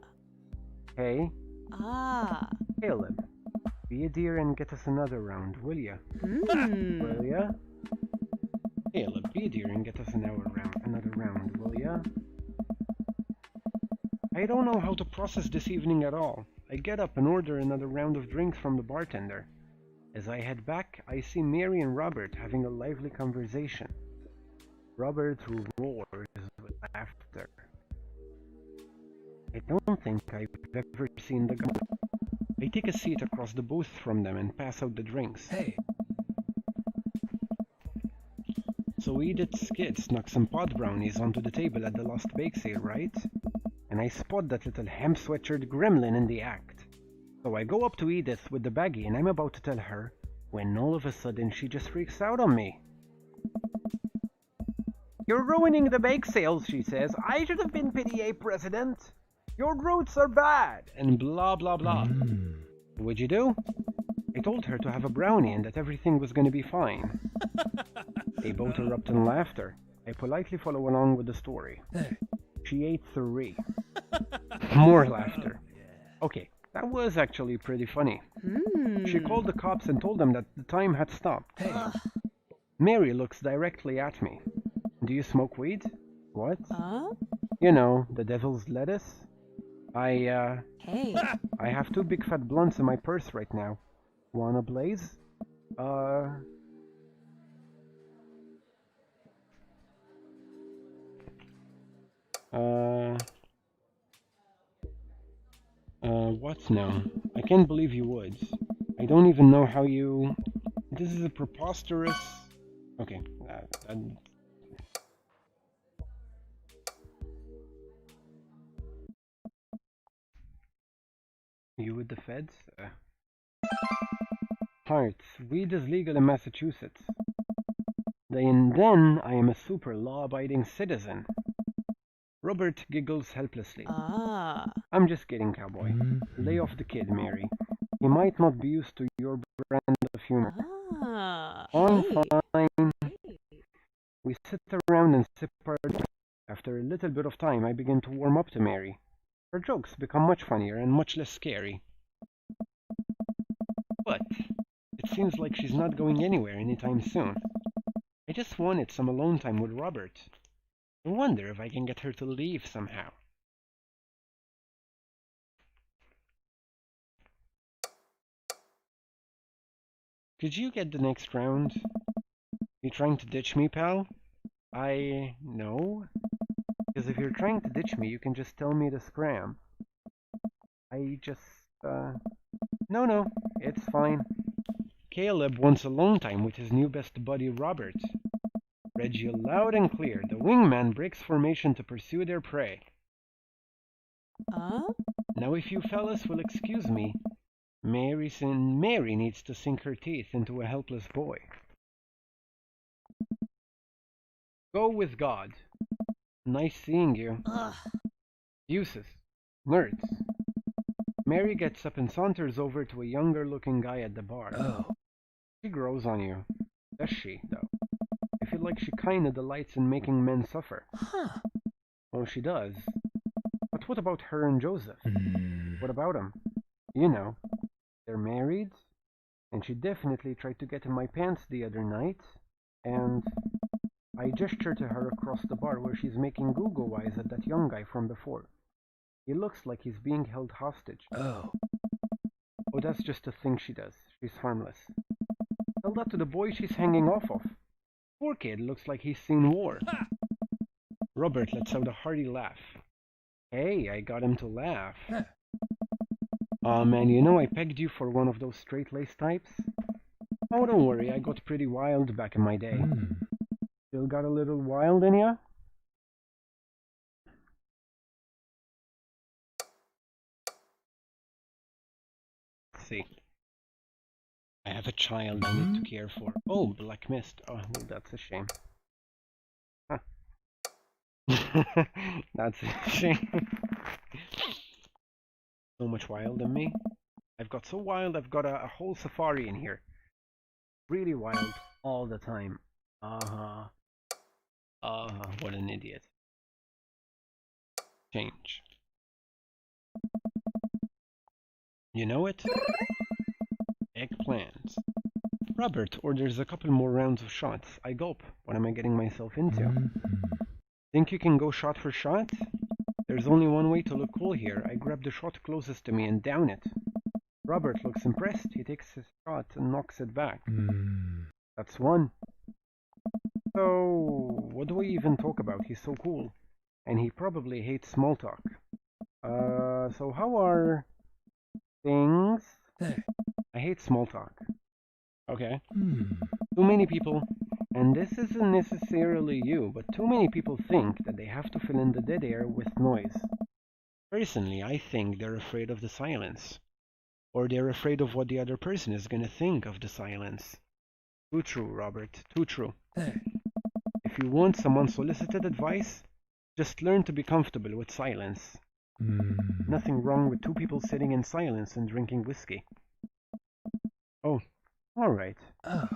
Hey, Ah. Caleb, be a dear and get us another round, will ya? Hmm. Will ya? Caleb, Be a dear and get us another round, will ya? I don't know how to process this evening at all. I get up and order another round of drinks from the bartender. As I head back, I see Mary and Robert having a lively conversation. Robert roars with laughter. I don't think I've ever seen the guy. I take a seat across the booth from them and pass out the drinks. Hey. So Edith Skid snuck some pod brownies onto the table at the Lost Bake Sale, right? And I spot that little hemp-sweatshirt gremlin in the act. So I go up to Edith with the baggie and I'm about to tell her, when all of a sudden she just freaks out on me. You're ruining the bake sales, she says. I should have been PTA president. Your roots are bad. And blah, blah, blah. What'd you do? I told her to have a brownie and that everything was going to be fine. They both erupt in laughter. I politely follow along with the story. She ate 3. More laughter. Okay, that was actually pretty funny. She Hmm. called the cops and told them that the time had stopped. Hey. Ugh. Mary looks directly at me. Do you smoke weed? What? Huh? You know, the devil's lettuce? I Hey. have two big fat blunts in my purse right now. Wanna blaze? What now? I can't believe you would. I don't even know how you... This is a preposterous... Okay, You with the feds? Hearts, weed is legal in Massachusetts. Then I am a super law-abiding citizen. Robert giggles helplessly. Ah. I'm just kidding, cowboy. Lay off the kid, Mary. He might not be used to your brand of humor. Ah. On Hey. fine. Hey. We sit around and sip our drink. After a little bit of time, I begin to warm up to Mary. Her jokes become much funnier and much less scary. But it seems like she's not going anywhere anytime soon. I just wanted some alone time with Robert. I wonder if I can get her to leave somehow. Did you get the next round? You trying to ditch me, pal? No. Because if you're trying to ditch me, you can just tell me to scram. No, it's fine. Caleb wants alone time with his new best buddy, Robert. Read you loud and clear. The wingman breaks formation to pursue their prey. Huh? Now if you fellas will excuse me, Mary needs to sink her teeth into a helpless boy. Go with God. Nice seeing you. Ugh. Uses. Nerds. Mary gets up and saunters over to a younger-looking guy at the bar. Oh. She grows on you. Does she, though? I feel like she kinda delights in making men suffer. Huh. Oh, she does. But what about her and Joseph? Hmm. What about them? You know, they're married, and she definitely tried to get in my pants the other night, and I gesture to her across the bar where she's making Google eyes at that young guy from before. He looks like he's being held hostage. Oh. Oh, that's just a thing she does. She's harmless. Tell that to the boy she's hanging off of. Poor kid looks like he's seen war. Robert lets out a hearty laugh. Hey, I got him to laugh. Aw man, you know I pegged you for one of those straight-laced types? Oh, don't worry, I got pretty wild back in my day. Still got a little wild in ya? Let's see. I have a child I need to care for. Oh, Black Mist. Oh, well, that's a shame. Huh. That's a shame. So much wild in me. I've got so wild, I've got a whole safari in here. Really wild all the time. Uh-huh. What an idiot. Change. You know it? Eggplant. Robert orders a couple more rounds of shots. I gulp. What am I getting myself into? Think you can go shot for shot? There's only one way to look cool here. I grab the shot closest to me and down it. Robert looks impressed. He takes his shot and knocks it back. That's one. So, what do we even talk about? He's so cool. And he probably hates small talk. So how are things? Hey. I hate small talk. Okay. Hmm. Too many people, and this isn't necessarily you, but too many people think that they have to fill in the dead air with noise. Personally, I think they're afraid of the silence. Or they're afraid of what the other person is gonna think of the silence. Too true, Robert. Too true. Hey. If you want some unsolicited advice, just learn to be comfortable with silence. Nothing wrong with two people sitting in silence and drinking whiskey. Oh, alright. Oh.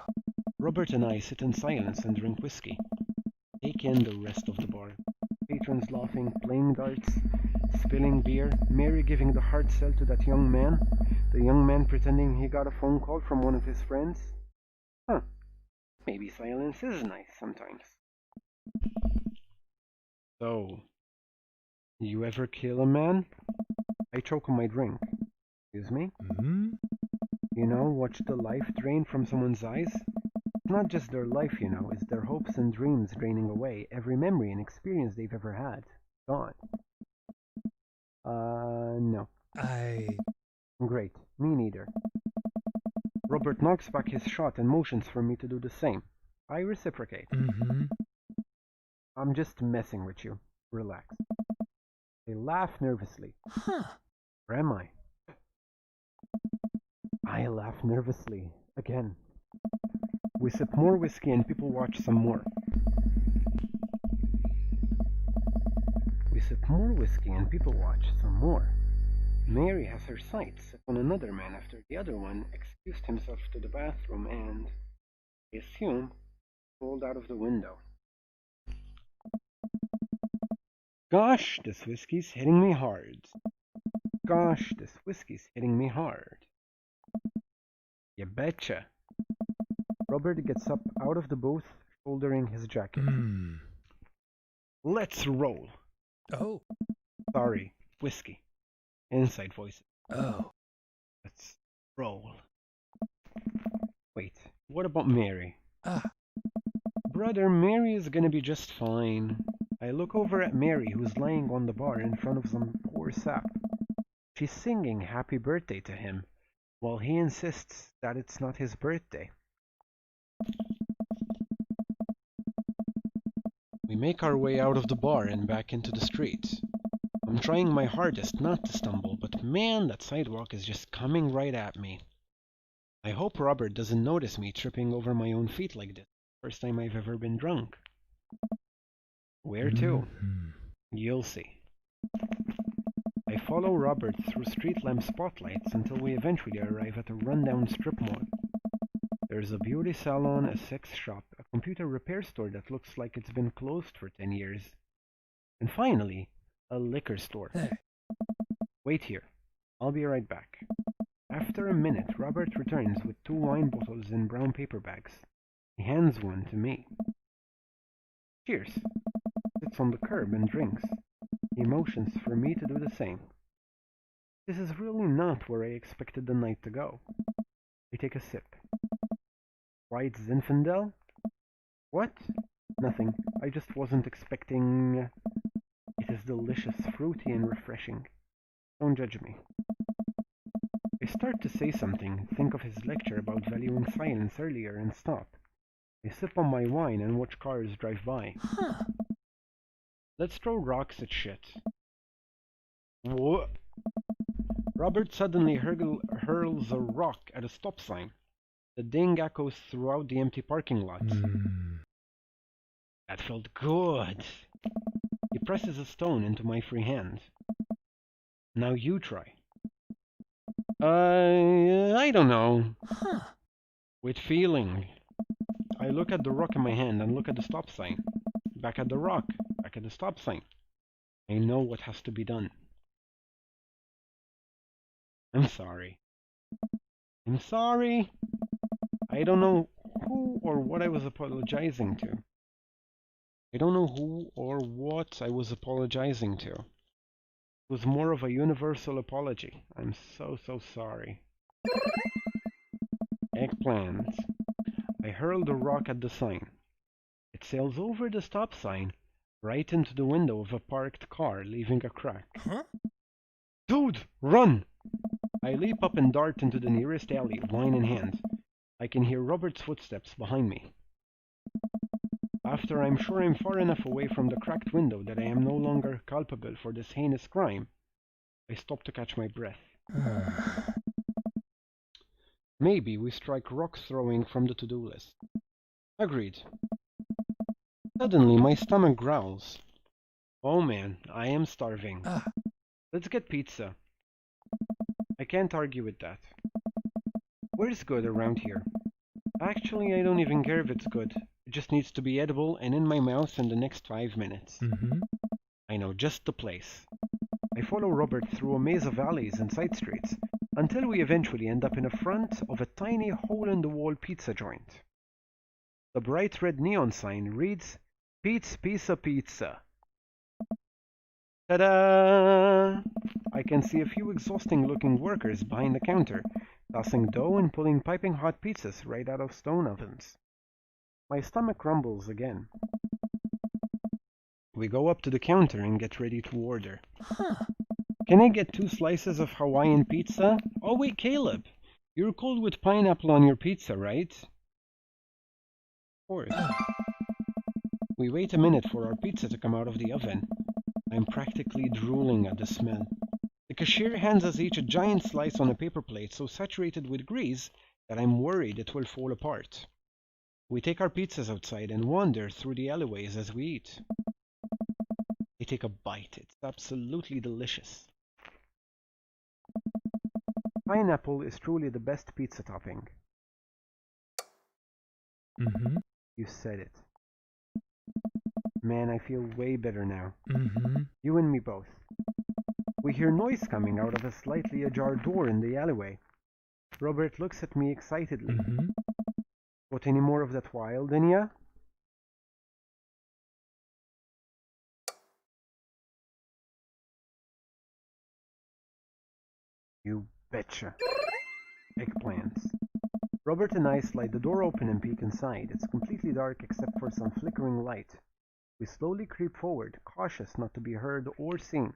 Robert and I sit in silence and drink whiskey. Take in the rest of the bar. Patrons laughing, playing darts, spilling beer, Mary giving the hard sell to that young man, the young man pretending he got a phone call from one of his friends. Huh, maybe silence is nice sometimes. So, you ever kill a man? I choke on my drink. Excuse me? Hmm? You know, watch the life drain from someone's eyes? It's not just their life, you know, it's their hopes and dreams draining away, every memory and experience they've ever had. Gone. No. Great. Me neither. Robert knocks back his shot and motions for me to do the same. I reciprocate. Mm-hmm. I'm just messing with you. Relax. They laugh nervously. Huh. Or am I? I laugh nervously. Again. We sip more whiskey and people watch some more. We sip more whiskey and people watch some more. Mary has her sights set on another man after the other one excused himself to the bathroom and, I assume, rolled out of the window. Gosh, this whiskey's hitting me hard. Gosh, this whiskey's hitting me hard. You betcha. Robert gets up out of the booth, shouldering his jacket. Hmm. Let's roll. Oh. Sorry, whiskey. Inside voice. Oh. Let's roll. Wait, what about Mary? Ah. Brother, Mary is gonna be just fine. I look over at Mary, who's lying on the bar in front of some poor sap. She's singing happy birthday to him, while he insists that it's not his birthday. We make our way out of the bar and back into the street. I'm trying my hardest not to stumble, but man, that sidewalk is just coming right at me. I hope Robert doesn't notice me tripping over my own feet like this. First time I've ever been drunk. Where to? Mhm. You'll see. I follow Robert through street lamp spotlights until we eventually arrive at a rundown strip mall. There's a beauty salon, a sex shop, a computer repair store that looks like it's been closed for 10 years. And finally, a liquor store. Hey. Wait here. I'll be right back. After a minute, Robert returns with 2 wine bottles in brown paper bags. He hands one to me. Cheers. Sits on the curb and drinks. He motions for me to do the same. This is really not where I expected the night to go. I take a sip. White Zinfandel? What? Nothing. I just wasn't expecting... It is delicious, fruity and refreshing. Don't judge me. I start to say something, think of his lecture about valuing silence earlier and stop. I sip on my wine and watch cars drive by. Huh. Let's throw rocks at shit. What? Robert suddenly hurls a rock at a stop sign. The ding echoes throughout the empty parking lot. Hmm. That felt good. He presses a stone into my free hand. Now you try. I don't know. Huh. With feeling. I look at the rock in my hand and look at the stop sign. Back at the rock. Back at the stop sign. I know what has to be done. I'm sorry. I'm sorry. I don't know who or what I was apologizing to. I don't know who or what I was apologizing to. It was more of a universal apology. I'm so sorry. Eggplant. I hurl the rock at the sign. It sails over the stop sign, right into the window of a parked car, leaving a crack. Huh? Dude, run! I leap up and dart into the nearest alley, wine in hand. I can hear Robert's footsteps behind me. After I'm sure I'm far enough away from the cracked window that I am no longer culpable for this heinous crime, I stop to catch my breath. Maybe we strike rock throwing from the to-do list. Agreed. Suddenly my stomach growls. Oh man, I am starving. Ah. Let's get pizza. I can't argue with that. Where's good around here? Actually, I don't even care if it's good. It just needs to be edible and in my mouth in the next 5 minutes. Mm-hmm. I know just the place. I follow Robert through a maze of alleys and side streets until we eventually end up in the front of a tiny hole-in-the-wall pizza joint. The bright red neon sign reads, Pete's Pizza Pizza. Ta-da! I can see a few exhausting-looking workers behind the counter, tossing dough and pulling piping hot pizzas right out of stone ovens. My stomach rumbles again. We go up to the counter and get ready to order. Can I get 2 slices of Hawaiian pizza? Oh wait, Caleb, you're cold with pineapple on your pizza, right? Of course. We wait a minute for our pizza to come out of the oven. I'm practically drooling at the smell. The cashier hands us each a giant slice on a paper plate so saturated with grease that I'm worried it will fall apart. We take our pizzas outside and wander through the alleyways as we eat. I take a bite. It's absolutely delicious. Pineapple is truly the best pizza topping. Mm-hmm. You said it. Man, I feel way better now. Mm-hmm. You and me both. We hear noise coming out of a slightly ajar door in the alleyway. Robert looks at me excitedly. Mm-hmm. Got any more of that wild in ya? You betcha. Eggplants. Robert and I slide the door open and peek inside. It's completely dark except for some flickering light. We slowly creep forward, cautious not to be heard or seen.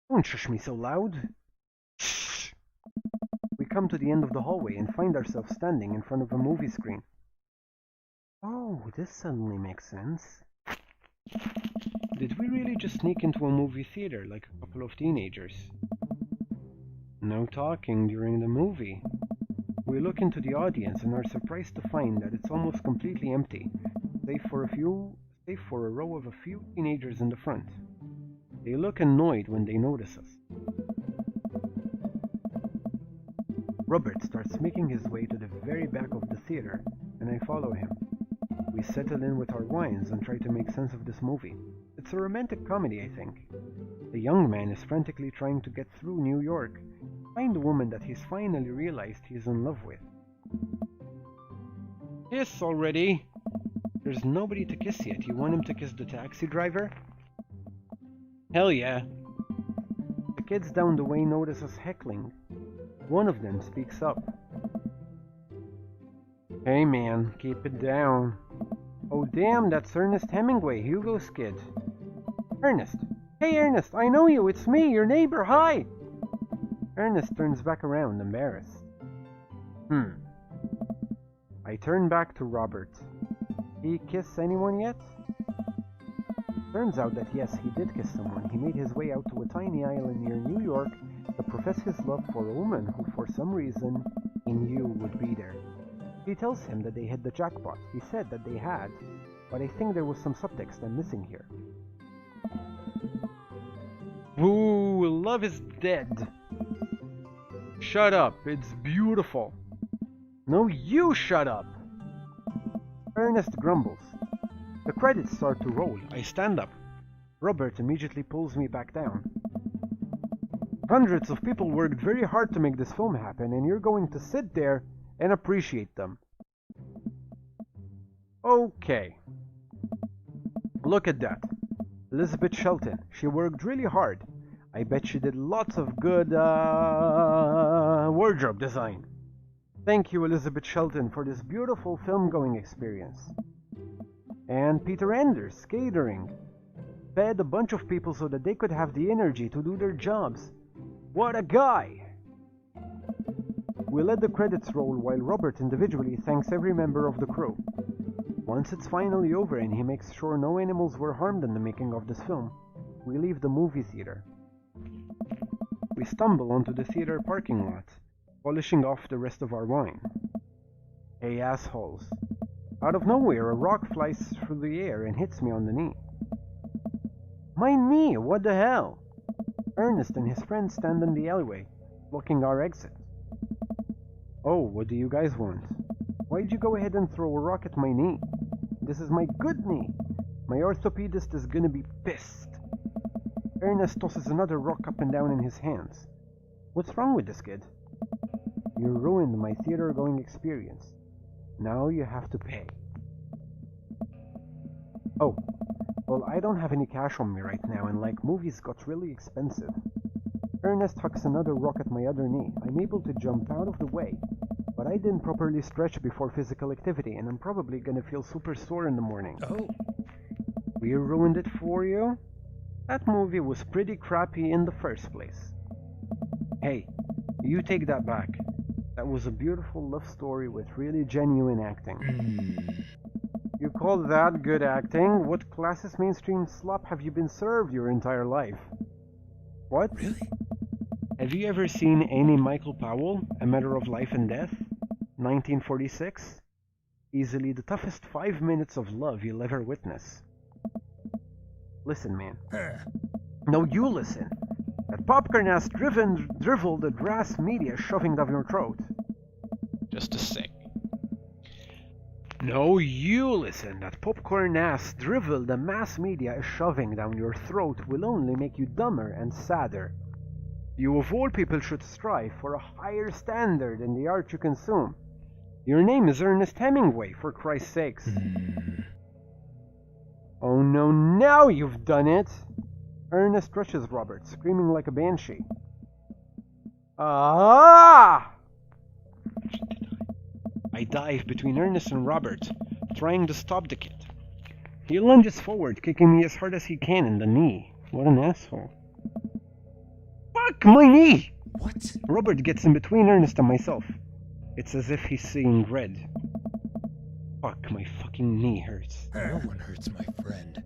Don't shush me so loud. Shh. We come to the end of the hallway and find ourselves standing in front of a movie screen. Oh, this suddenly makes sense. Did we really just sneak into a movie theater like a couple of teenagers? No talking during the movie. We look into the audience and are surprised to find that it's almost completely empty, save for a row of a few teenagers in the front. They look annoyed when they notice us. Robert starts making his way to the very back of the theater, and I follow him. We settle in with our wines and try to make sense of this movie. It's a romantic comedy, I think. The young man is frantically trying to get through New York, find a woman that he's finally realized he's in love with. Kiss already! There's nobody to kiss yet. You want him to kiss the taxi driver? Hell yeah! The kids down the way notice us heckling. One of them speaks up. Hey man, keep it down. Oh damn, that's Ernest Hemingway, Hugo's kid. Ernest! Hey Ernest, I know you, it's me, your neighbor, hi! Ernest turns back around, embarrassed. I turn back to Robert. He kiss anyone yet? Turns out that yes, he did kiss someone. He made his way out to a tiny island near New York to profess his love for a woman who for some reason he knew would be there. He tells him that they hit the jackpot. He said that they had, but I think there was some subtext I'm missing here. Ooh, love is dead. Shut up, it's beautiful. No, you shut up. Ernest grumbles. The credits start to roll. I stand up. Robert immediately pulls me back down. Hundreds of people worked very hard to make this film happen, and you're going to sit there and appreciate them. Okay. Look at that. Elizabeth Shelton. She worked really hard. I bet she did lots of good wardrobe design. Thank you, Elizabeth Shelton, for this beautiful film-going experience. And Peter Anders, catering. Fed a bunch of people so that they could have the energy to do their jobs. What a guy! We let the credits roll while Robert individually thanks every member of the crew. Once it's finally over and he makes sure no animals were harmed in the making of this film, we leave the movie theater. We stumble onto the theater parking lot, polishing off the rest of our wine. Hey assholes. Out of nowhere, a rock flies through the air and hits me on the knee. My knee, what the hell? Ernest and his friends stand in the alleyway, blocking our exit. Oh, what do you guys want? Why'd you go ahead and throw a rock at my knee? This is my good knee. My orthopedist is gonna be pissed. Ernest tosses another rock up and down in his hands. What's wrong with this kid? You ruined my theater-going experience. Now you have to pay. Oh, well, I don't have any cash on me right now, and like, movies got really expensive. Ernest hucks another rock at my other knee. I'm able to jump out of the way, but I didn't properly stretch before physical activity, and I'm probably gonna feel super sore in the morning. Oh. We ruined it for you? That movie was pretty crappy in the first place. Hey, you take that back. That was a beautiful love story with really genuine acting. You call that good acting? What classist mainstream slop have you been served your entire life? What? Really? Have you ever seen any Michael Powell, A Matter of Life and Death? 1946? Easily the toughest 5 minutes of love you'll ever witness. Listen, man. No, you listen. That popcorn ass drivel the grass media shoving down your throat. Just a sec. No, you listen. That popcorn ass drivel the mass media is shoving down your throat will only make you dumber and sadder. You of all people should strive for a higher standard in the art you consume. Your name is Ernest Hemingway, for Christ's sakes. Oh no, now you've done it! Ernest rushes Robert, screaming like a banshee. Ah! I dive between Ernest and Robert, trying to stop the kid. He lunges forward, kicking me as hard as he can in the knee. What an asshole. Fuck my knee! What? Robert gets in between Ernest and myself. It's as if he's seeing red. Fuck, my fucking knee hurts. No one hurts my friend.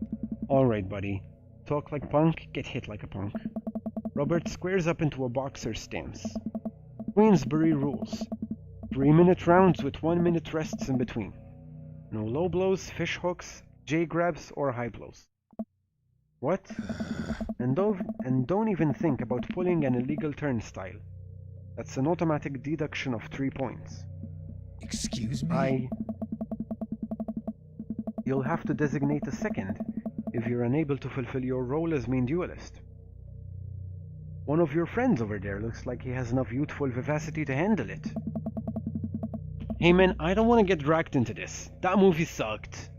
Alright, buddy. Talk like punk, get hit like a punk. Robert squares up into a boxer's stance. Queensbury rules. 3-minute rounds with 1-minute rests in between. No low blows, fish hooks, J grabs, or high blows. What? And don't even think about pulling an illegal turnstile. That's an automatic deduction of 3 points. Excuse me? You'll have to designate a second if you're unable to fulfill your role as main duelist. One of your friends over there looks like he has enough youthful vivacity to handle it. Hey man, I don't want to get dragged into this. That movie sucked.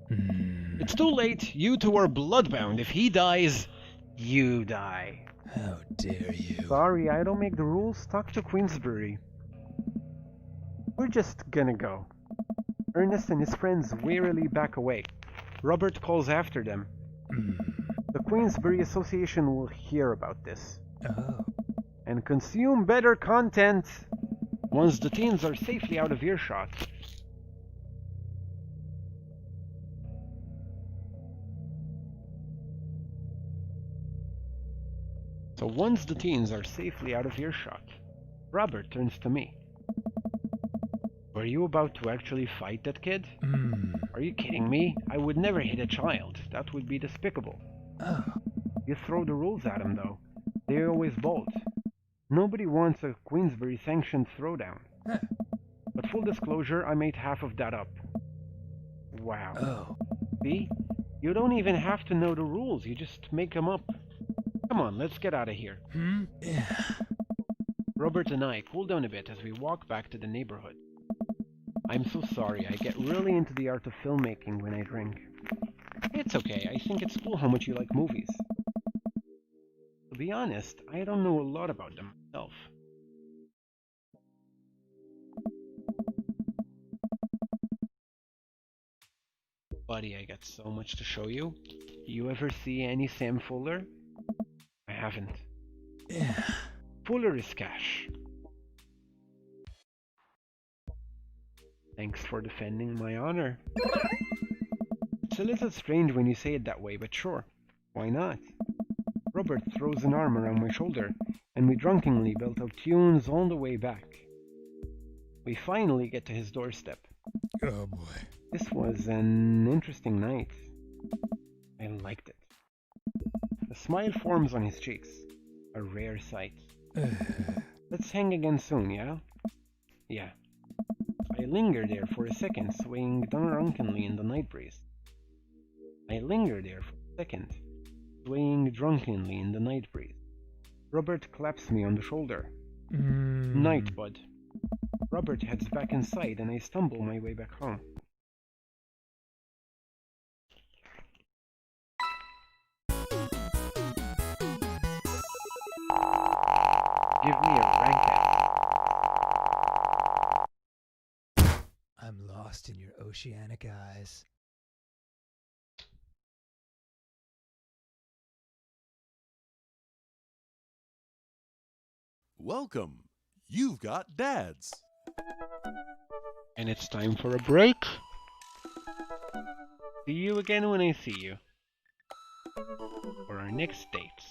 It's too late. You two are bloodbound. If he dies, You die. How dare you? Sorry, I don't make the rules. Talk to Queensbury. We're just gonna go. Ernest and his friends wearily back away. Robert calls after them. The Queensbury Association will hear about this. Oh. And consume better content. once the teens are safely out of earshot. So once the teens are safely out of earshot, Robert turns to me. Were you about to actually fight that kid? Are you kidding me? I would never hit a child. That would be despicable. Oh. You throw the rules at them, though. They always bolt. Nobody wants a Queensbury-sanctioned throwdown. Huh. But full disclosure, I made half of that up. Wow. Oh. See? You don't even have to know the rules, you just make them up. Come on, let's get out of here. Yeah. Robert and I cool down a bit as we walk back to the neighborhood. I'm so sorry, I get Really into the art of filmmaking when I drink. It's okay, I think it's cool how much you like movies. To be honest, I don't know a lot about them myself. Buddy, I got so much to show you. You ever see any Sam Fuller? I haven't. Yeah. Fuller is cash. Thanks for defending my honor. It's a little strange when you say it that way, but sure. Why not? Robert throws an arm around my shoulder, and we drunkenly belt out tunes all the way back. We finally get to his doorstep. Oh boy. This was an interesting night. I liked it. A smile forms on his cheeks. A rare sight. Let's hang again soon, yeah? Yeah. I linger there for a second, swaying drunkenly in the night breeze. I linger there for a second, swaying drunkenly in the night breeze. Robert claps me on the shoulder. Night, bud. Robert heads back inside and I stumble my way back home. Give me a rank. I'm lost in your oceanic eyes. Welcome. You've got dads. And it's time for a break. See you again when I see you. For our next dates.